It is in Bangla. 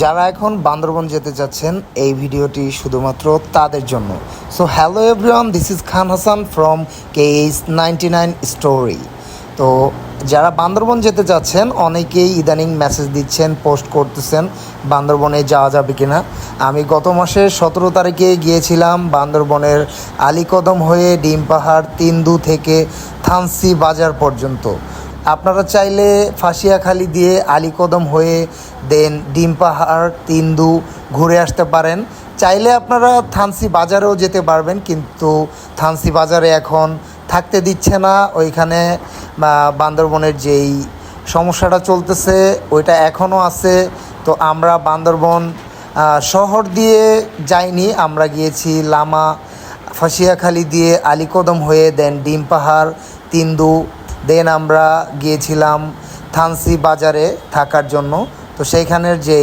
যারা এখন বান্দরবন যেতে চাচ্ছেন এই ভিডিওটি শুধুমাত্র তাদের জন্য। So hello everyone, this is Khan Hasan from KH99 story. তো যারা বান্দরবন যেতে চাচ্ছেন অনেকেই ইদানিং মেসেজ দিচ্ছেন, পোস্ট করতেছেন বান্দরবনে যাওয়া যাবে কিনা। আমি গত মাসের 17 তারিখে গিয়েছিলাম বান্দরবনের আলীকদম হয়ে ডিম পাহাড়, তিন্দু থেকে থানসি বাজার পর্যন্ত। আপনারা চাইলে ফাঁসিয়াখালী দিয়ে আলীকদম হয়ে দেন ডিম পাহাড়, তিন্দু ঘুরে আসতে পারেন। চাইলে আপনারা থানসি বাজারেও যেতে পারবেন, কিন্তু থানসি বাজারে এখন থাকতে দিচ্ছে না। ওইখানে বান্দরবনের যেই সমস্যাটা চলতেছে ওইটা এখনও আছে। তো আমরা বান্দরবন শহর দিয়ে যাইনি, আমরা গিয়েছি লামা, ফাঁসিয়াখালী দিয়ে আলীকদম হয়ে দেন ডিম পাহাড়, তিন্দু, দেন আমরা গিয়েছিলাম থানসি বাজারে থাকার জন্য। তো সেইখানের যে